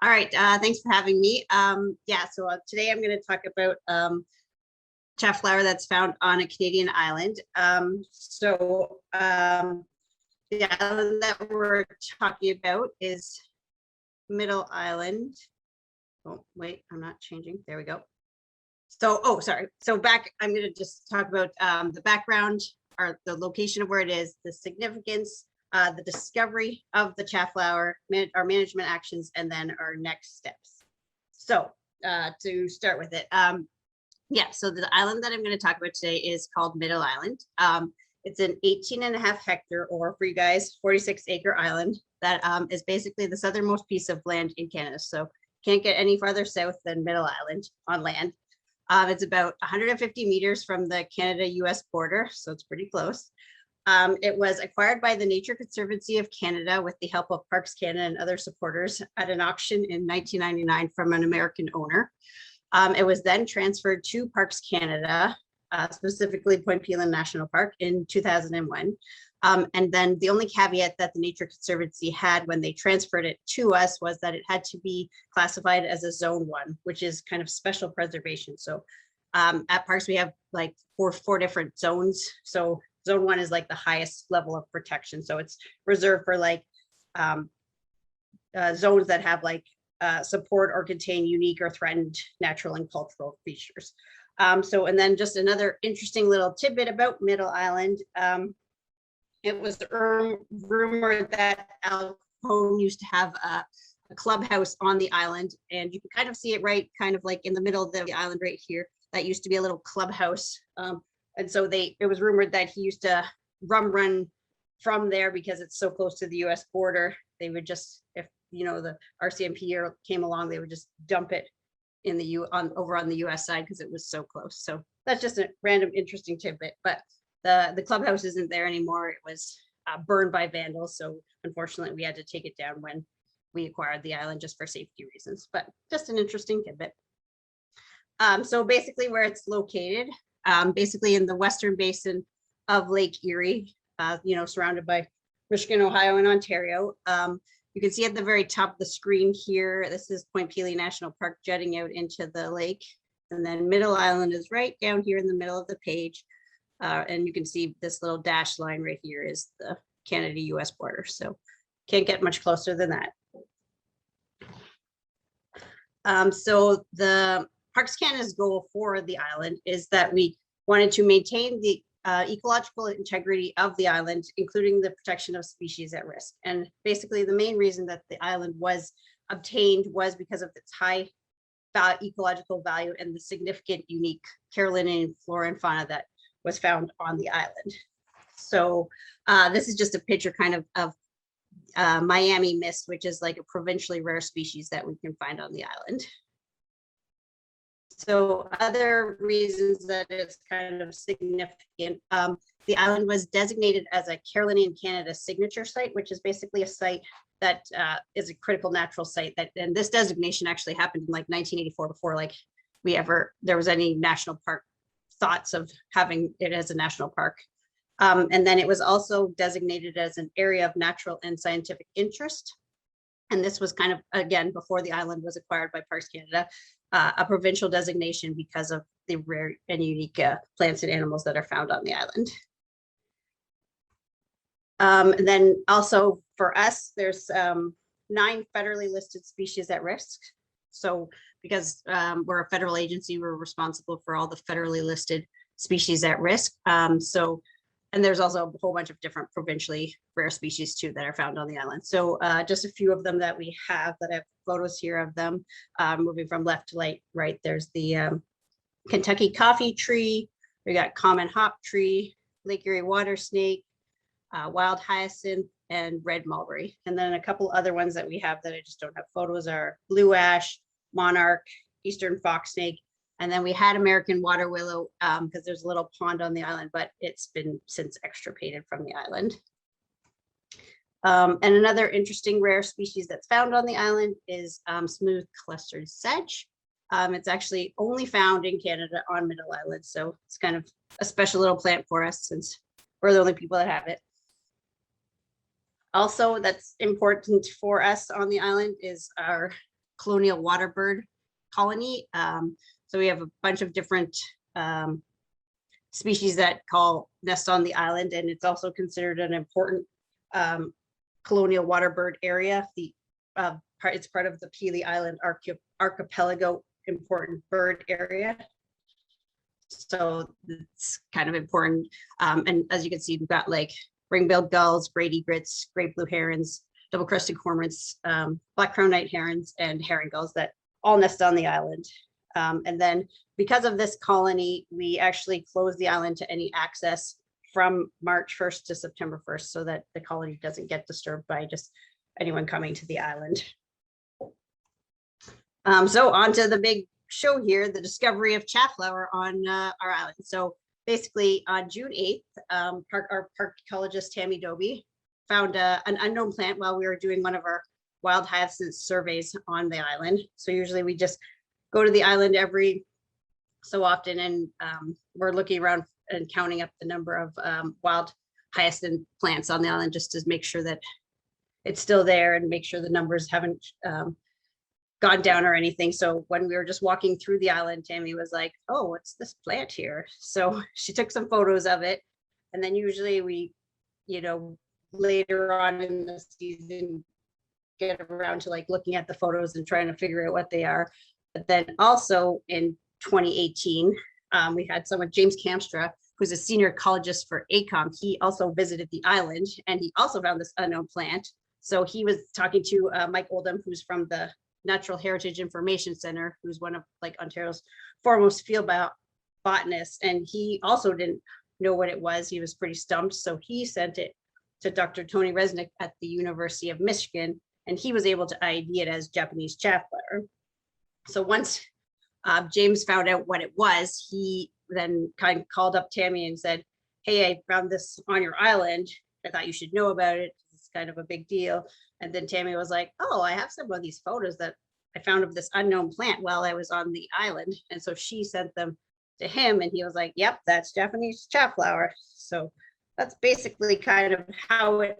All right, thanks for having me. Yeah, so today I'm going to talk about chaff flower that's found on a Canadian island. The island that we're talking about is Middle Island. Oh, wait, I'm not changing. There we go. So, oh, sorry. So I'm going to just talk about the background, or the location of where it is, the significance, the discovery of the chaff flower, our management actions, and then our next steps. So to start with it, yeah, so the island that I'm going to talk about today is called Middle Island. It's an 18.5 hectare, or for you guys, 46-acre island that is basically the southernmost piece of land in Canada. So can't get any farther south than Middle Island on land. It's about 150 meters from the Canada-US border, so it's pretty close. It was acquired by the Nature Conservancy of Canada with the help of Parks Canada and other supporters at an auction in 1999 from an American owner. It was then transferred to Parks Canada, specifically Point Pelee National Park, in 2001. And then the only caveat that the Nature Conservancy had when they transferred it to us was that it had to be classified as a Zone 1, which is kind of special preservation. So at Parks, we have like four different zones. So Zone 1 is like the highest level of protection. So it's reserved for like zones that have like support or contain unique or threatened natural and cultural features. And then just another interesting little tidbit about Middle Island. It was rumored that Al Capone used to have a clubhouse on the island, and you can kind of see it right kind of like in the middle of the island right here. That used to be a little clubhouse. And so it was rumored that he used to run from there because it's so close to the US border. They would just, if the RCMP came along, they would just dump it in over on the US side because it was so close. So that's just a random interesting tidbit. But the clubhouse isn't there anymore. It was burned by vandals. So unfortunately, we had to take it down when we acquired the island just for safety reasons. But just an interesting tidbit. So basically where it's located, basically in the western basin of Lake Erie, surrounded by Michigan, Ohio, and Ontario. You can see at the very top of the screen here, this is Point Pelee National Park jutting out into the lake. And then Middle Island is right down here in the middle of the page. And you can see this little dashed line right here is the Canada-US border. So can't get much closer than that. So the Parks Canada's goal for the island is that we wanted to maintain the ecological integrity of the island, including the protection of species at risk. And basically the main reason that the island was obtained was because of its high ecological value and the significant unique Carolinian flora and fauna that was found on the island. So this is just a picture kind of Miami mist, which is like a provincially rare species that we can find on the island. So other reasons that it's kind of significant, the island was designated as a Carolinian Canada signature site, which is basically a site that is a critical natural site. And this designation actually happened in like 1984 before like there was any national park thoughts of having it as a national park. And then it was also designated as an area of natural and scientific interest. And this was kind of, again, before the island was acquired by Parks Canada, a provincial designation because of the rare and unique plants and animals that are found on the island. And then also for us, there's 9 federally listed species at risk. So because we're a federal agency, we're responsible for all the federally listed species at risk. And there's also a whole bunch of different provincially rare species too that are found on the island. So just a few of them that we have that I have photos here of them. Moving from left to right, there's the Kentucky coffee tree. We got common hop tree, Lake Erie water snake, wild hyacinth, and red mulberry. And then a couple other ones that we have that I just don't have photos are blue ash, monarch, eastern fox snake. And then we had American water willow because there's a little pond on the island, but it's been since extirpated from the island. And another interesting rare species that's found on the island is smooth clustered sedge. It's actually only found in Canada on Middle Island. So it's kind of a special little plant for us since we're the only people that have it. Also, that's important for us on the island is our Colonial Waterbird colony. So we have a bunch of different species that nest on the island, and it's also considered an important colonial waterbird area. It's part of the Pelee Island archipelago important bird area. So it's kind of important. And as you can see, we've got like ring-billed gulls, great egrets, great blue herons, double-crested cormorants, black-crowned night herons, and herring gulls that all nest on the island. And then because of this colony, we actually close the island to any access from March 1st to September 1st so that the colony doesn't get disturbed by just anyone coming to the island. So on to the big show here, the discovery of chaff flower on our island. So basically on June 8th, our park ecologist Tammy Doby found an unknown plant while we were doing one of our wild hyacinth surveys on the island. So usually we just go to the island every so often, and we're looking around and counting up the number of wild hyacinth plants on the island just to make sure that it's still there and make sure the numbers haven't gone down or anything. So when we were just walking through the island, Tammy was like, oh, what's this plant here? So she took some photos of it. And then usually we, later on in the season, get around to like looking at the photos and trying to figure out what they are. But then also in 2018, we had someone, James Kamstra, who's a senior ecologist for ACOM. He also visited the island and he also found this unknown plant. So he was talking to Mike Oldham, who's from the Natural Heritage Information Center, who's one of like Ontario's foremost field botanists. And he also didn't know what it was. He was pretty stumped. So he sent it to Dr. Tony Resnick at the University of Michigan, and he was able to ID it as Japanese chaff flower. So once James found out what it was, he then kind of called up Tammy and said, hey, I found this on your island. I thought you should know about it. It's kind of a big deal. And then Tammy was like, oh, I have some of these photos that I found of this unknown plant while I was on the island. And so she sent them to him and he was like, yep, that's Japanese chaff flower. So that's basically kind of how it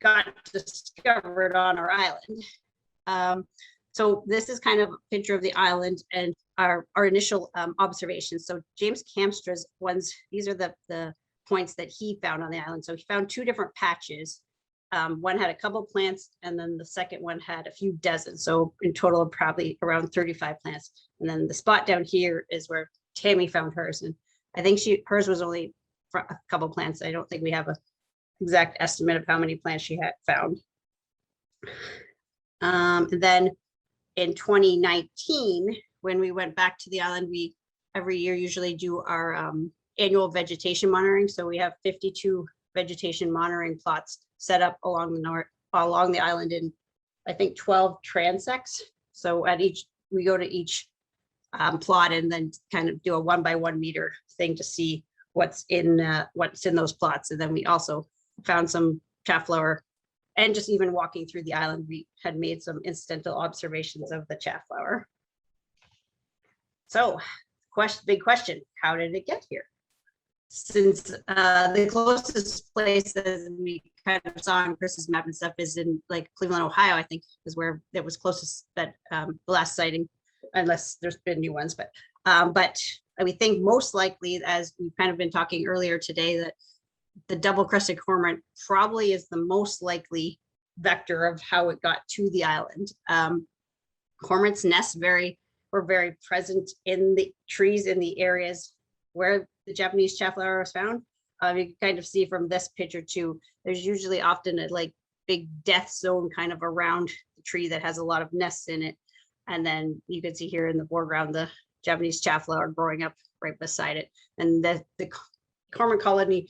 got discovered on our island. So this is kind of a picture of the island and our initial observations. So James Kamstra's ones, these are the points that he found on the island. So he found two different patches. One had a couple plants and then the second one had a few dozen. So in total, probably around 35 plants. And then the spot down here is where Tammy found hers. And I think hers was only for a couple plants. I don't think we have an exact estimate of how many plants she had found. And then in 2019, when we went back to the island, we every year usually do our annual vegetation monitoring. So we have 52 vegetation monitoring plots set up along the island in, I think, 12 transects. So at we go to each plot and then kind of do a 1 by 1 meter thing to see what's in those plots. And then we also found some chaff flower, and just even walking through the island, we had made some incidental observations of the chaff flower. So big question, how did it get here? Since the closest place that we kind of saw on Chris's map and stuff is in like Cleveland, Ohio, I think is where it was closest, that the last sighting, unless there's been new ones, but we think most likely, as we've kind of been talking earlier today, that the double-crested cormorant probably is the most likely vector of how it got to the island. Cormorants nests were very present in the trees in the areas where the Japanese chaff flower was found. You can kind of see from this picture too, there's usually often a like big death zone kind of around the tree that has a lot of nests in it. And then you can see here in the foreground, the Japanese chaff flower growing up right beside it. And the cormorant colony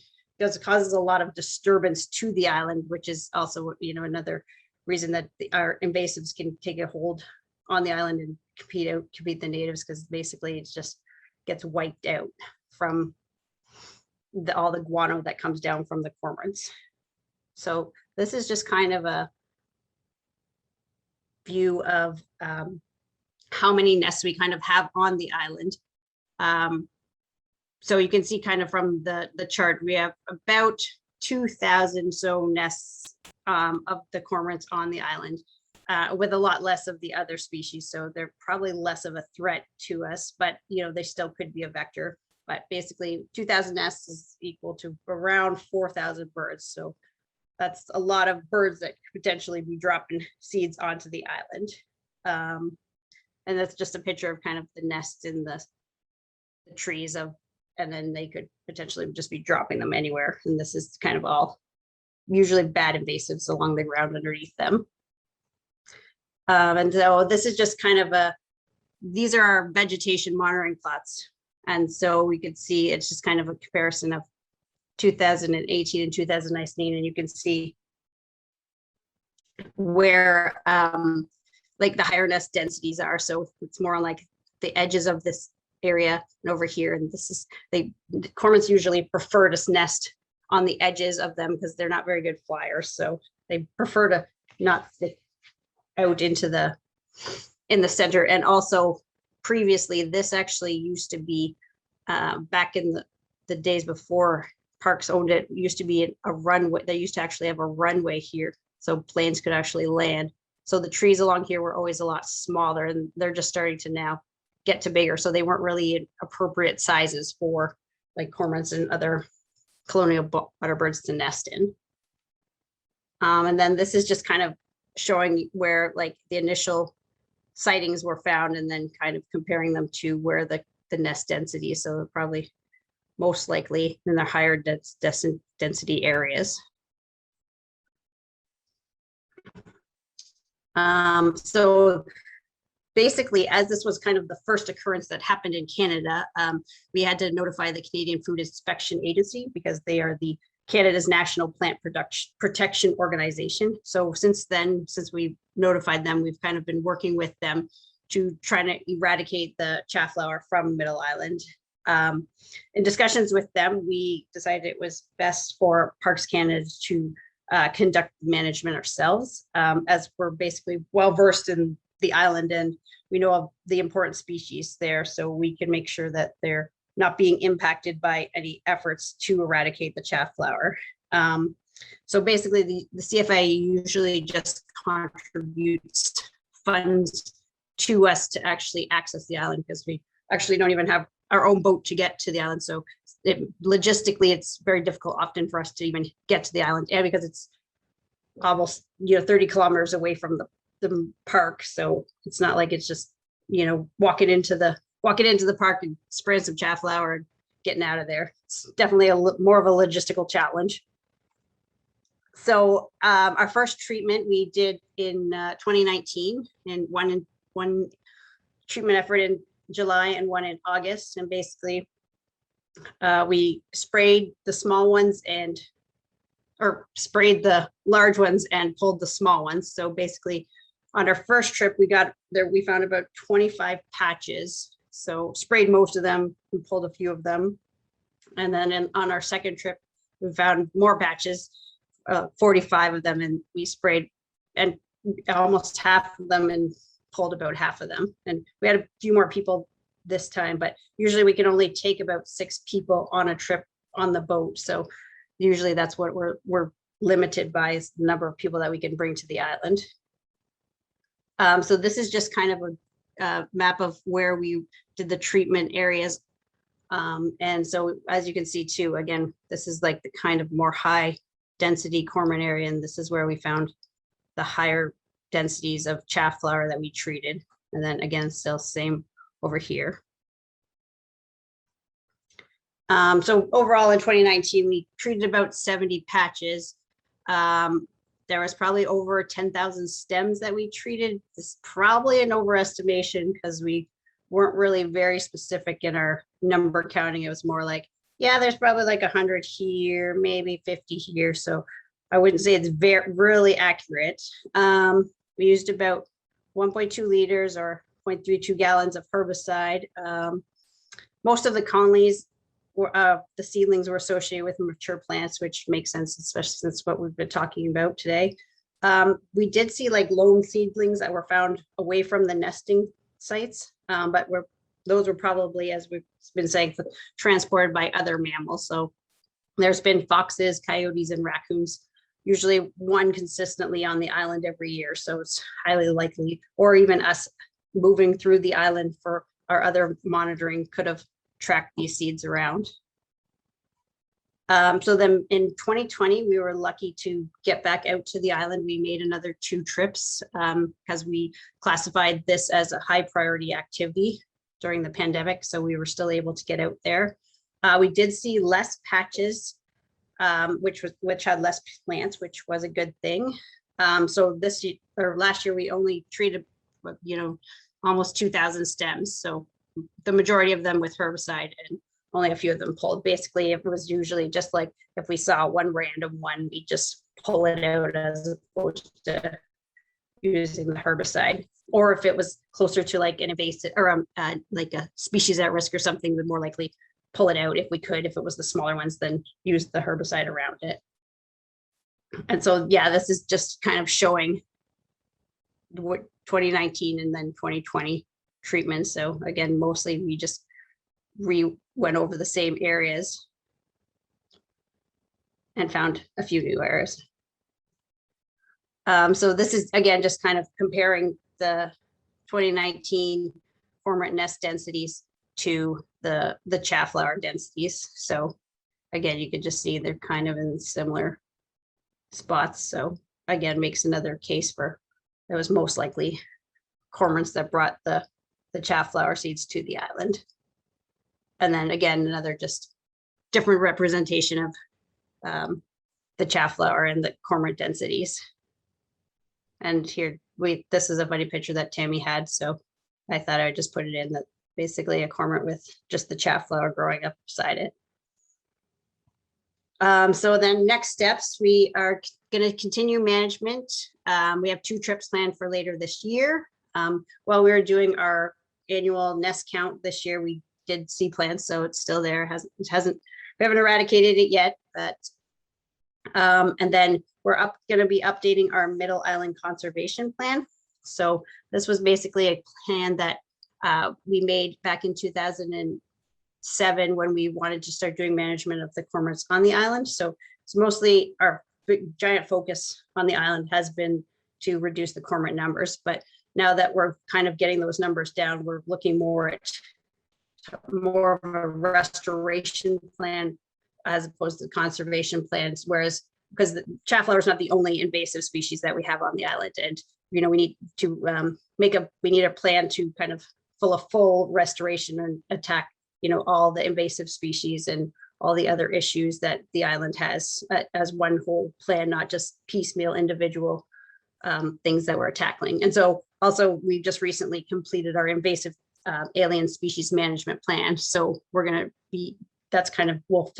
causes a lot of disturbance to the island, which is also, another reason that our invasives can take a hold on the island and compete the natives, because basically it just gets wiped out from all the guano that comes down from the cormorants. So this is just kind of a view of how many nests we kind of have on the island. So you can see kind of from the chart, we have about 2,000 so nests of the cormorants on the island. with a lot less of the other species. So they're probably less of a threat to us, but they still could be a vector. But basically 2,000 nests is equal to around 4,000 birds. So that's a lot of birds that could potentially be dropping seeds onto the island. And that's just a picture of kind of the nests in the trees and then they could potentially just be dropping them anywhere. And this is kind of all usually bad invasives along the ground underneath them. And so this is just kind of these are our vegetation monitoring plots. And so we could see it's just kind of a comparison of 2018 and 2019. And you can see where like the higher nest densities are. So it's more on like the edges of this area and over here. And this is, the cormorants usually prefer to nest on the edges of them because they're not very good flyers. So they prefer to not stick out into in the center. And also previously, this actually used to be back in the days before parks owned it, used to be a runway. They used to actually have a runway here so planes could actually land. So the trees along here were always a lot smaller and they're just starting to now get to bigger. So they weren't really appropriate sizes for like cormorants and other colonial waterbirds to nest in. And then this is just kind of showing where like the initial sightings were found and then kind of comparing them to where the nest density. So probably most likely in the higher density areas. So basically, as this was kind of the first occurrence that happened in Canada, we had to notify the Canadian Food Inspection Agency because they are Canada's national plant protection organization. So since then, since we notified them, we've kind of been working with them to try to eradicate the chaff flower from Middle Island. In discussions with them, we decided it was best for Parks Canada to conduct management ourselves, as we're basically well-versed in the island and we know of the important species there, so we can make sure that they're not being impacted by any efforts to eradicate the chaff flower. So basically the CFA usually just contributes funds to us to actually access the island because we actually don't even have our own boat to get to the island. So logistically, it's very difficult often for us to even get to the island, and because it's almost 30 kilometers away from the park. So it's not like it's just walking into the park and spraying some chaff flower and getting out of there. It's definitely more of a logistical challenge. So our first treatment we did in 2019, and one treatment effort in July and one in August. And basically we sprayed the small ones or sprayed the large ones and pulled the small ones. So basically on our first trip, we found about 25 patches. So sprayed most of them, we pulled a few of them. And then on our second trip, we found more patches, 45 of them, and we sprayed and almost half of them and pulled about half of them. And we had a few more people this time, but usually we can only take about 6 people on a trip on the boat. So usually that's what we're limited by, is the number of people that we can bring to the island. So this is just kind of a map of where we did the treatment areas. And so as you can see too, again, this is like the kind of more high density cormorant area. And this is where we found the higher densities of chaff flower that we treated. And then again, still same over here. So overall in 2019, we treated about 70 patches. There was probably over 10,000 stems that we treated. This is probably an overestimation because we weren't really very specific in our number counting. It was more like, yeah, there's probably like 100 here, maybe 50 here. So I wouldn't say it's really accurate. We used about 1.2 liters or 0.32 gallons of herbicide. Most of the colonies the seedlings were associated with mature plants, which makes sense, especially since what we've been talking about today. We did see like lone seedlings that were found away from the nesting sites, but those were probably, as we've been saying, transported by other mammals. So there's been foxes, coyotes, and raccoons usually one consistently on the island every year. So it's highly likely, or even us moving through the island for our other monitoring could have tracked these seeds around. So then in 2020, we were lucky to get back out to the island. We made another 2 trips because we classified this as a high priority activity during the pandemic. So we were still able to get out there. We did see less patches, which had less plants, which was a good thing. So this year, or last year, we only treated, almost 2,000 stems. So the majority of them with herbicide, and only a few of them pulled. Basically, it was usually just like if we saw one random one, we just pull it out as opposed to using the herbicide. Or if it was closer to like an invasive or like a species at risk or something, we'd more likely pull it out if we could. If it was the smaller ones, then use the herbicide around it. And so, yeah, this is just kind of showing what 2019 and then 2020 treatments. So again, mostly we just went over the same areas and found a few new areas. So this is, again, just kind of comparing the 2019 cormorant nest densities to the chaff flower densities. So again, you could just see they're kind of in similar spots. So again, makes another case for it was most likely cormorants that brought the chaff flower seeds to the island. And then again, another just different representation of the chaff flower and the cormorant densities. And here this is a funny picture that Tammy had, so I thought I would just put it in, that basically a cormorant with just the chaff flower growing up beside it. So then next steps, we are going to continue management. We have 2 trips planned for later this year. While we were doing our annual nest count this year, we did see plants, so it's still there. We haven't eradicated it yet, but and then we're going to be updating our Middle Island conservation plan. So this was basically a plan that we made back in 2007 when we wanted to start doing management of the cormorants on the island. So it's mostly our big giant focus on the island has been to reduce the cormorant numbers. But now that we're kind of getting those numbers down, we're looking more at more of a restoration plan as opposed to conservation plans. Whereas because the chaff flower is not the only invasive species that we have on the island, and we need to we need a plan to kind of full restoration and attack all the invasive species and all the other issues that the island has as one whole plan, not just piecemeal individual things that we're tackling. And so also we just recently completed our invasive alien species management plan. So we're going to be, that's kind of will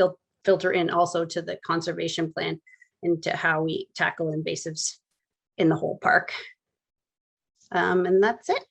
filter in also to the conservation plan into how we tackle invasives in the whole park. And that's it.